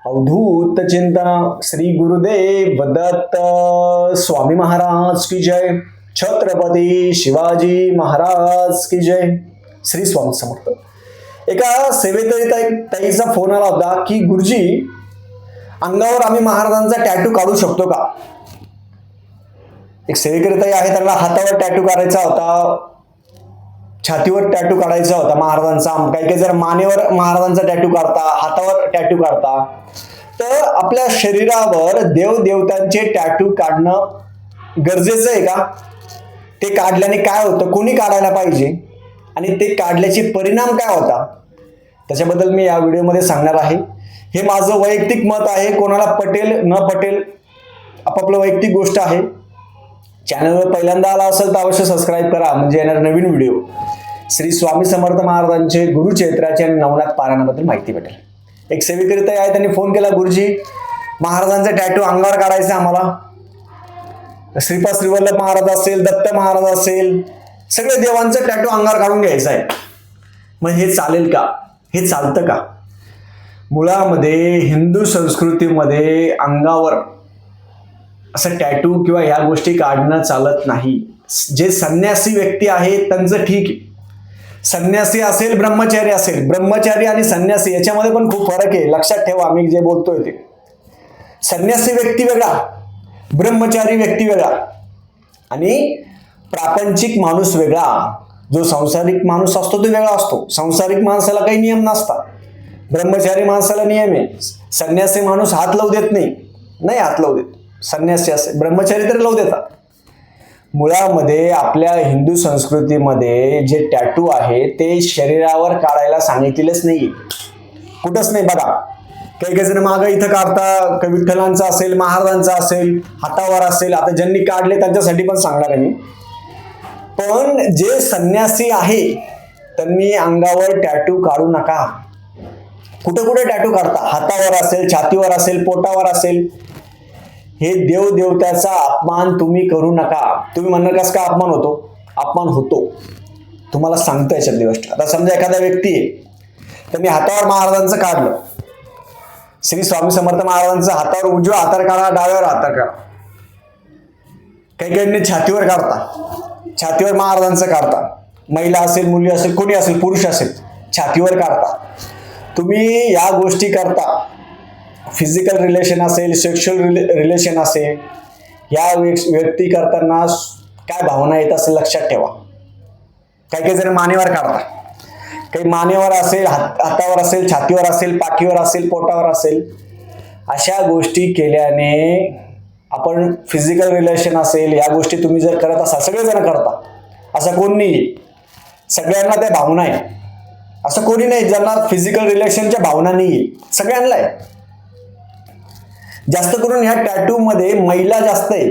अवधूत चिंतन श्री गुरुदेव दत्त स्वामी महाराज की जय. छत्रपती शिवाजी महाराज की जय. श्री स्वामी समर्थ. एका सेवेकरी ताईचा फोन आला होता की गुरुजी, अंगावर आम्ही महाराजांचा टॅटू काढू शकतो का? एक सेवेकरी ताई आहे, त्यांना हातावर टॅटू काढायचा होता, छातीवर टॅटू काढायचा होता महाराजांचा. काही काही जर मानेवर महाराजांचा टॅटू काढता, हातावर टॅटू काढता. तर आपल्या शरीरावर देवदेवतांचे टॅटू काढणं गरजेचं आहे का? ते काढल्याने काय होतं, कोणी काढायला पाहिजे आणि ते काढल्याचे परिणाम काय होता, त्याच्याबद्दल मी या व्हिडिओमध्ये सांगणार आहे. हे माझं वैयक्तिक मत आहे. कोणाला पटेल न पटेल आपापलं वैयक्तिक गोष्ट आहे. चॅनलवर पहिल्यांदा आला असेल तर अवश्य सबस्क्राईब करा, म्हणजे येणार नवीन व्हिडिओ श्री स्वामी समर्थ महाराजांचे गुरुचैत्राचे आणि नवनाथ पारायणाबद्दल माहिती भेटेल. एक सेवेकरी ताई आहे, त्यांनी फोन केला, गुरुजी महाराजांचा टॅटू अंगावर काढायचा आम्हाला. श्रीपाद श्रीवल्लभ महाराज असेल, दत्त महाराज असेल, सगळे देवांचं टॅटू अंगावर काढून घ्यायचं आहे. मग हे चालेल का? हे चालतं का? मुळामध्ये हिंदू संस्कृतीमध्ये अंगावर असं टॅटू किंवा ह्या गोष्टी काढणं चालत नाही. जे संन्यासी व्यक्ती आहेत त्यांचं ठीक आहे. संन्यासी असेल, ब्रह्मचारी असेल. ब्रह्मचारी आणि संन्यासी याच्यामध्ये पण खूप फरक आहे, लक्षात ठेवा. मी जे बोलतोय ते संन्यासी व्यक्ती वेगळा, ब्रह्मचारी व्यक्ती वेगळा आणि प्रापंचिक माणूस वेगळा. जो संसारिक माणूस असतो तो वेगळा असतो. संसारिक माणसाला काही नियम नसतात, ब्रह्मचारी माणसाला नियम आहे. संन्यासी माणूस हात लावू देत नाही हात लावू देत. संन्यासी असेल, ब्रह्मचारी तरी लावू देतात. मुळामध्ये आपल्या हिंदू संस्कृतीमध्ये जे टॅटू आहे ते शरीरावर काढायला सांगितलेलंच नाही, कुठंच नाही. बघा, काही काही जण मागं इथं काढता, काही विठ्ठलांचा असेल, महाराजांचा असेल, हातावर असेल. आता ज्यांनी काढले त्यांच्यासाठी पण सांगणार आहे मी. पण जे संन्यासी आहे त्यांनी अंगावर टॅटू काढू नका. कुठे कुठे टॅटू काढता, हातावर असेल, छातीवर असेल, पोटावर असेल. हे देवदेवताचा अपमान तुम्ही करू नका. तुम्ही म्हणणार कसं का अपमान होतो? अपमान होतो, तुम्हाला सांगतो याच्यातली गोष्ट. आता समजा एखादा व्यक्ती आहे, त्यांनी हातावर महाराजांचं काढलं. श्री स्वामी समर्थ महाराजांचं हातावर उजव्या हातावर काढा, डाव्यावर हातावर काढा. काही काही छातीवर काढता, छातीवर महाराजांचं काढता. महिला असेल, मुली असेल, कोणी असेल, पुरुष असेल, छातीवर काढता. तुम्ही या गोष्टी करता, फिजिकल रिलेशन असेल, सेक्शुअल रिलेशन असेल, या व्यक्ती करताना काय भावना येत असेल लक्षात ठेवा. काही काही जण मानेवर काढतात, काही मानेवर असेल, हातावर असेल, छातीवर असेल, पाठीवर असेल, पोटावर असेल. अशा गोष्टी केल्याने आपण फिजिकल रिलेशन असेल, या गोष्टी तुम्ही जर करत असाल, सगळेजण करता, असं कोण नाही. सगळ्यांना त्या भावना आहे. असं कोणी नाही ज्यांना फिजिकल रिलेशनच्या भावना नाही, सगळ्यांना आहे. जास्त करून ह्या टॅटू मध्ये महिला जास्त आहे.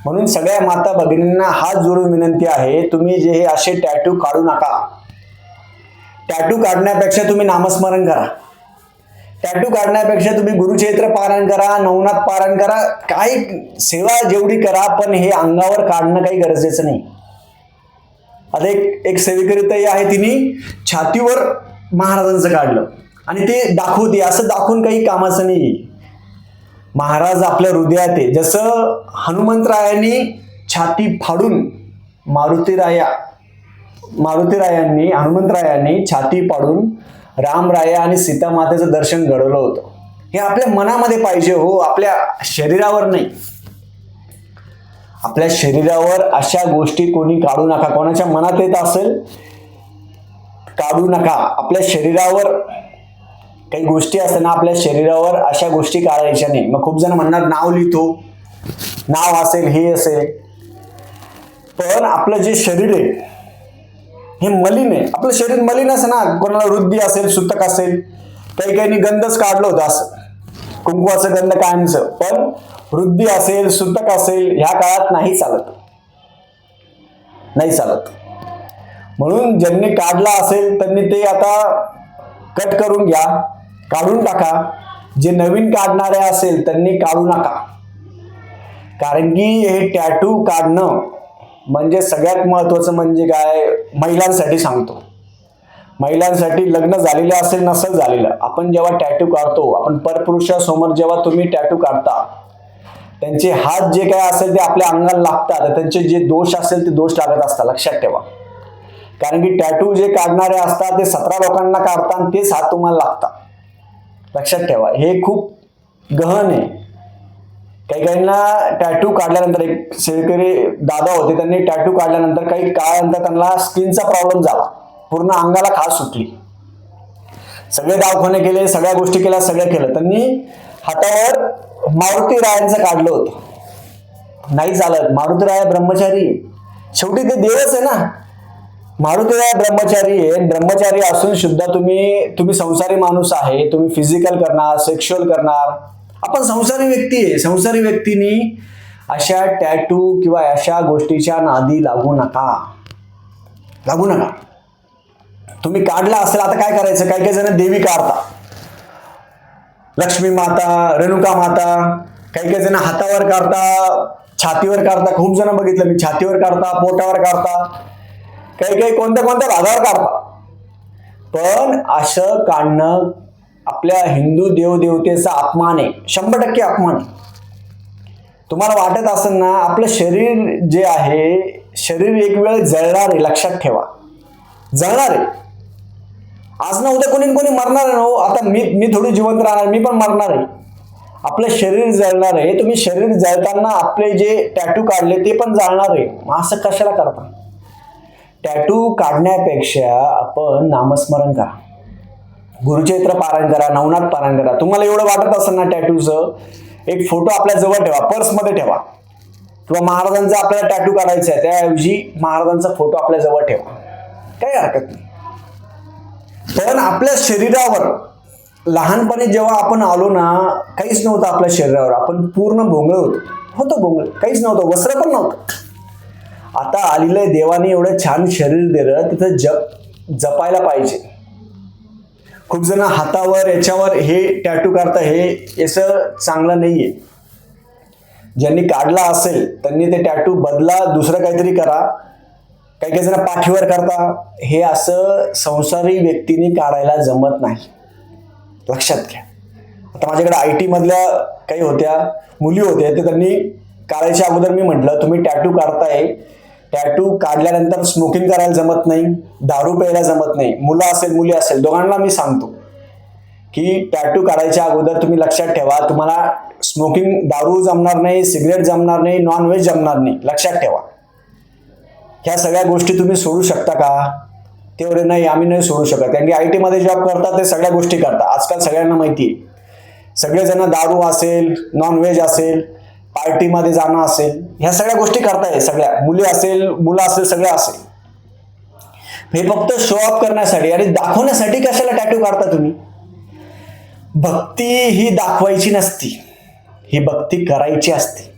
म्हणून सगळ्या माता भगिनींना हात जोडून विनंती आहे, तुम्ही जे हे असे टॅटू काढू नका. टॅटू काढण्यापेक्षा तुम्ही नामस्मरण करा. टॅटू काढण्यापेक्षा तुम्ही गुरुचैत्र पारायण करा, नवनाथ पारायण करा, काही सेवा जेवढी करा, पण हे अंगावर काढणं काही गरजेचं नाही. आता एक सेवेकरी ताई आहे, तिने छातीवर महाराजांचं काढलं आणि ते दाखवते. असं दाखवून काही कामाचं नाही. महाराज आपल्या हृदयात आहे. जसं हनुमंतरायांनी छाती फाडून मारुतीरायांनी हनुमंतरायांनी छाती फाडून रामराया आणि सीतामातेचं दर्शन घडवलं होतं. हे आपल्या मनामध्ये पाहिजे हो, आपल्या शरीरावर नाही. आपल्या शरीरावर अशा गोष्टी कोणी काढू नका. कोणाच्या मनात येत असेल काढू नका. आपल्या शरीरावर काही गोष्टी असताना आपल्या शरीरावर अशा गोष्टी काढायच्या नाही. मग खूप जण म्हणणार नाव लिहितो, नाव असेल, हे असेल. पण आपलं जे शरीर आहे हे मलिन आहे. आपलं शरीर मलिन असं ना, कोणाला वृद्धी असेल, सुतक असेल, काही काहींनी गंधच काढलं होतं असं, कुंकवाचं गंध कायमचं. पण वृद्धी असेल, सुतक असेल, ह्या काळात नाही चालत, नाही चालत. म्हणून ज्यांनी काढला असेल त्यांनी ते आता कट करून घ्या, काढून टाका. जे नवीन काढणारे असेल त्यांनी काढू नका. कारण की हे टॅटू काढणं म्हणजे सगळ्यात महत्वाचं म्हणजे काय, महिलांसाठी सांगतो. महिलांसाठी लग्न झालेलं असेल नसेल झालेलं, आपण जेव्हा टॅटू काढतो, आपण परपुरुषासमोर जेव्हा तुम्ही टॅटू काढता, त्यांचे हात जे काय असेल ते आपल्या अंगाला लागतात, त्यांचे जे दोष असेल ते दोष लागत असतात, लक्षात ठेवा. कारण की टॅटू जे काढणारे असतात ते 17 लोकांना काढतात आणि तेच हात तुम्हाला लागतात, लक्षात ठेवा. हे खूप गहन आहे. काही काहींना टॅटू काढल्यानंतर, एक शेतकरी दादा होते, त्यांनी टॅटू काढल्यानंतर काही काळानंतर त्यांना स्किनचा प्रॉब्लेम झाला, पूर्ण अंगाला खाज सुटली. सगळे दवाखाने केले, सगळ्या गोष्टी केल्या, सगळं केलं. त्यांनी हातावर मारुती रायांचं काढलं होतं, नाही चालत. मारुती राया ब्रह्मचारी, शेवटी ते देवच आहे ना. मारुती राया ब्रह्मचारी आहे, ब्रह्मचारी असून सुद्धा तुम्ही संसारी माणूस आहे, तुम्ही फिजिकल करणार, सेक्शुअल करणार. आपण संसारी व्यक्ती आहे. संसारी व्यक्तींनी अशा टॅटू किंवा अशा गोष्टीच्या नादी लागू नका, लागू नका. तुम्ही काढला असेल, आता काय करायचं, काही काही जण देवी काढता, लक्ष्मी माता, रेणुका माता, काही काही जण हातावर काढता, छातीवर काढता. खूप जण बघितलं मी, छातीवर काढता, पोटावर काढता, काही काही कोणत्या कोणत्या भागावर काढता. पण असं काढणं आपल्या हिंदू देवदेवतेचा अपमान आहे, 100% अपमान आहे. तुम्हाला वाटत असेल ना, आपलं शरीर जे आहे, शरीर एक वेळ जळणार आहे, लक्षात ठेवा, जळणार आहे. आज ना उद्या कोणी कोणी मरणार आहे ना. आता मी थोडी जिवंत राहणार, मी पण मरणार आहे. आपलं शरीर जळणार आहे. तुम्ही शरीर जळताना आपले जे टॅटू काढले ते पण जाळणार आहे. मग असं कशाला करता? टॅटू काढण्यापेक्षा आपण नामस्मरण करा, गुरुचरित्र पारायण करा, नवनाथ पारायण करा. तुम्हाला एवढं वाटत असेल ना टॅटूचं, एक फोटो आपल्या जवळ ठेवा, पर्समध्ये ठेवा. किंवा महाराजांचा आपल्याला टॅटू काढायचा आहे, त्याऐवजी महाराजांचा फोटो आपल्या जवळ ठेवा, काही हरकत नाही. पण आपल्या शरीरावर लहानपणी जेव्हा आपण आलो ना, काहीच नव्हतं आपल्या शरीरावर, आपण पूर्ण भोंगळ होतो, भोंगळ, काहीच नव्हतं, वस्त्र पण नव्हतं. आता आलेलं देवाने एवढं छान शरीर दिलं, तिथं जपायला पाहिजे. खूप जण हातावर याच्यावर हे टॅटू काढता, हे याचं चांगलं नाहीये. ज्यांनी काढला असेल त्यांनी ते टॅटू बदला, दुसरं काहीतरी करा. काही काही जण पाठीवर करता, हे असं संसारी व्यक्तीने काढायला जमत नाही, लक्षात घ्या. आता माझ्याकडे IT मधल्या काही होत्या मुली होत्या, ते त्यांनी काढायच्या अगोदर मी म्हटलं, तुम्ही टॅटू काढताय, टॅटू काढल्यानंतर स्मोकिंग करायला जमत नाही, दारू प्यायला जमत नाही. मुलं असेल मुली असेल, दोघांना मी सांगतो की टॅटू काढायच्या अगोदर तुम्ही लक्षात ठेवा, तुम्हाला स्मोकिंग, दारू जमणार नाही, सिगरेट जमणार नाही, नॉनव्हेज जमणार नाही, लक्षात ठेवा. ह्या सगळ्या गोष्टी तुम्ही सोडू शकता का? तेवढे नाही, आम्ही नाही सोडू शकत. कारण की IT मध्ये जॉब करतात, ते सगळ्या गोष्टी करतात. आजकाल सगळ्यांना माहिती आहे. सगळेजण दारू असेल, नॉनव्हेज असेल, पार्टीमध्ये जाणं असेल, ह्या सगळ्या गोष्टी करताय. सगळ्या मुली असेल, मुलं असेल, सगळं असेल. हे फक्त शो ऑफ करण्यासाठी आणि दाखवण्यासाठी कशाला टॅटू काढता तुम्ही? भक्ती ही दाखवायची नसती, ही भक्ती करायची असते.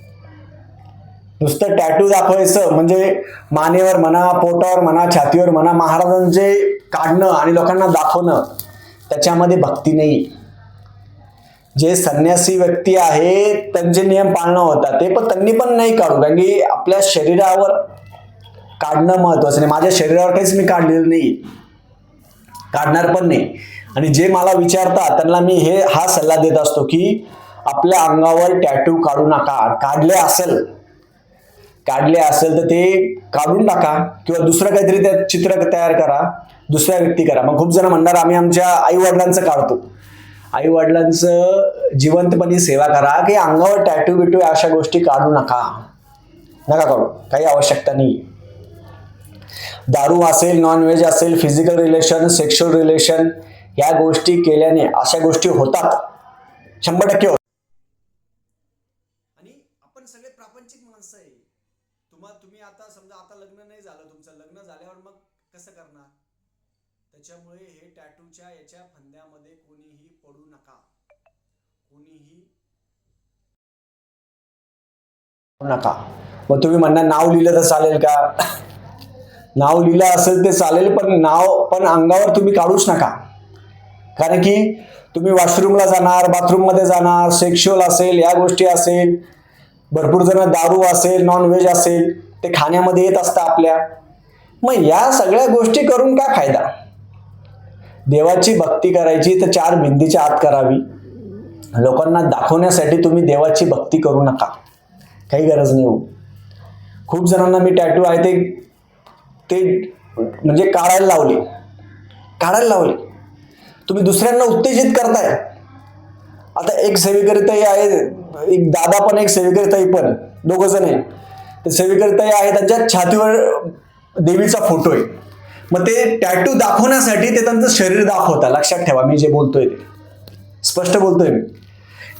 नुसतं टॅटू दाखवायचं म्हणजे मानेवर म्हणा, पोटावर म्हणा, छातीवर म्हणा, महाराजांचे काढणं आणि लोकांना दाखवणं, त्याच्यामध्ये भक्ती नाही. जे संन्यासी व्यक्ती आहे त्यांचे नियम पाळणं होतात, ते पण त्यांनी पण नाही काढू, कारण की आपल्या शरीरावर काढणं महत्वाचं नाही. माझ्या शरीरावर काहीच मी काढलेलं नाही, काढणार पण नाही. आणि जे मला विचारतात त्यांना मी हा सल्ला देत असतो की आपल्या अंगावर टॅटू काढू नका. काढले असेल तर ते काढून टाका, किंवा दुसरं काहीतरी त्या चित्र तयार करा, दुसऱ्या व्यक्ती करा. मग खूप जण म्हणणार आम्ही आमच्या आई वडिलांचं काढतो. आई वडिलांचं जिवंतपणी सेवा करा, की अंगावर टॅटू बिटू अशा गोष्टी काढू नका काढू, काही आवश्यकता नाही. दारू असेल, नॉनव्हेज असेल, फिजिकल रिलेशन, सेक्शुअल रिलेशन, या गोष्टी केल्याने अशा गोष्टी होतात, 100% होतात. आणि आपण सगळे प्रापंचिक माणसं आहे. तुम्ही आता समजा आता लग्न नाही झालं तुमचं, लग्न झाल्यावर मग कसं करणार? त्याच्यामुळे हे टॅटूच्या याच्या फंद्यामध्ये कोणीही पडू नका, मग तुम्ही म्हणणार नाव लिहिलं तर चालेल का? नाव लिहिलं असेल ते चालेल, पण नाव पण अंगावर तुम्ही काढूच नका. कारण की तुम्ही वॉशरूमला जाणार, बाथरूम मध्ये जाणार, सेक्शुअल असेल, या गोष्टी असेल, भरपूर जण दारू असेल, नॉनव्हेज असेल, ते खाण्यामध्ये येत असतं आपल्या. मग या सगळ्या गोष्टी करून काय फायदा? देवाची भक्ती करायची तर 4 भिंतीच्या आत करावी. लोकांना दाखवण्यासाठी तुम्ही देवाची भक्ती करू नका, काही गरज नाही हो. खूप जणांना मी टॅटू आहे ते म्हणजे काढायला लावले. तुम्ही दुसऱ्यांना उत्तेजित करताय. आता एक सेवेकरीताई आहे, एक दादा पण एक सेवेकरीताई पण, दोघं जण आहे. ते सेवेकरीताई आहे, त्यांच्या छातीवर देवीचा फोटो आहे. मग ते टॅटू दाखवण्यासाठी ते त्यांचं शरीर दाखवता. लक्षात ठेवा मी जे बोलतोय ते स्पष्ट बोलतोय मी.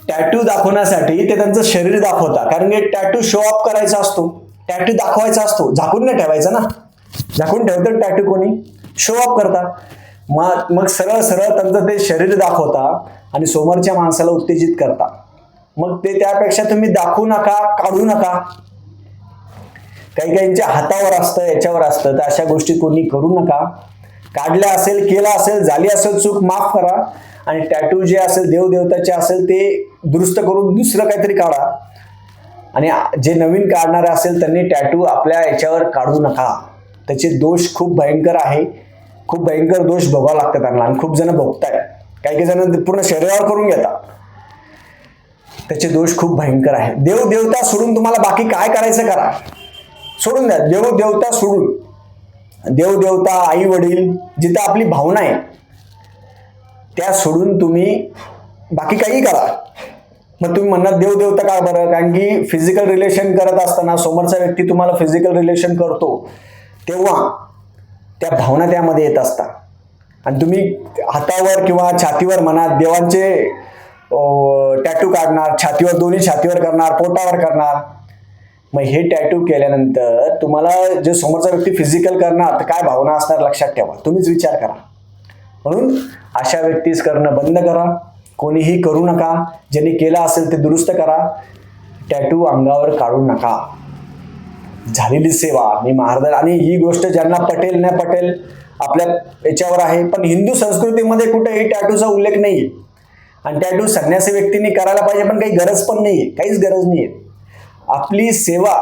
टॅटू दाखवण्यासाठी ते त्यांचं शरीर दाखवता, कारण की टॅटू शो ऑफ करायचा असतो, टॅटू दाखवायचा असतो, झाकून नाही ठेवायचा ना. झाकून ठेवतात टॅटू कोणी, शो ऑफ करता. मग सरळ त्यांचं ते शरीर दाखवता आणि समोरच्या माणसाला उत्तेजित करता. मग ते त्यापेक्षा तुम्ही दाखवू नका, काढू नका. काही काहींच्या हातावर असतं, याच्यावर असतं, तर अशा गोष्टी कोणी करू नका. काढल्या असेल, केला असेल, झाली असेल चूक, माफ करा. आणि टॅटू जे असेल देवदेवताचे असेल ते दुरुस्त करून दुसरं काहीतरी काढा. आणि जे नवीन काढणारे असेल त्यांनी टॅटू आपल्या याच्यावर काढू नका. त्याचे दोष खूप भयंकर आहे, खूप भयंकर दोष भोगावं लागतं त्यांना, आणि खूप जण भोगतायत. काही जण पूर्ण शरीरावर करून घेतात. त्याचे दोष खूप भयंकर आहे. देवदेवता सोडून तुम्हाला बाकी काय करायचं करा, सोडून द्या. देवदेवता सोडून, देवदेवता, आई वडील, जिथं आपली भावना आहे त्या सोडून तुम्ही बाकी काही करा. मग तुम्ही म्हणणार देवदेवता का बरं? कारण की फिजिकल रिलेशन करत असताना समोरचा व्यक्ती तुम्हाला फिजिकल रिलेशन करतो तेव्हा त्या भावना त्यामध्ये येत असतात. आणि तुम्ही हातावर किंवा छातीवर म्हणा देवांचे टॅटू काढणार, छातीवर, दोन्ही छातीवर करणार, पोटावर करणार. मग हे टॅटू केल्यानंतर तुम्हाला जे समोरचा व्यक्ती फिजिकल करणार तर काय भावना असणार लक्षात ठेवा. तुम्हीच विचार करा. म्हणून अशा व्यक्तीस करणं बंद करा. कोणीही करू नका. ज्यांनी केलं असेल ते दुरुस्त करा. टॅटू अंगावर काढू नका. झालेली सेवा मी महाराज. आणि ही गोष्ट ज्यांना पटेल न पटेल आपल्या याच्यावर आहे, पण हिंदू संस्कृतीमध्ये कुठेही टॅटूचा उल्लेख नाहीये. आणि टॅटू संन्यासी व्यक्तींनी करायला पाहिजे, पण काही गरज पण नाहीये, काहीच गरज नाहीये. आपली सेवा,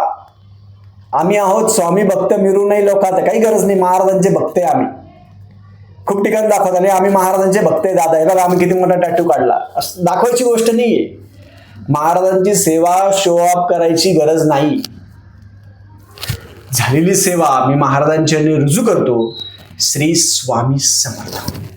आम्ही आहोत स्वामी भक्त मिरू नाही लोकात, काही गरज नाही. महाराजांचे भक्त आहे आम्ही. खूप ठिकाणी दाखवत आले आम्ही महाराजांचे भक्त आहे दादा, हे बघा आम्ही किती मोठा टॅटू काढला. दाखवायची गोष्ट नाहीये. महाराजांची सेवा शो ऑफ करायची गरज नाही. झालेली सेवा मी महाराजांच्या रुजू करतो. श्री स्वामी समर्थ.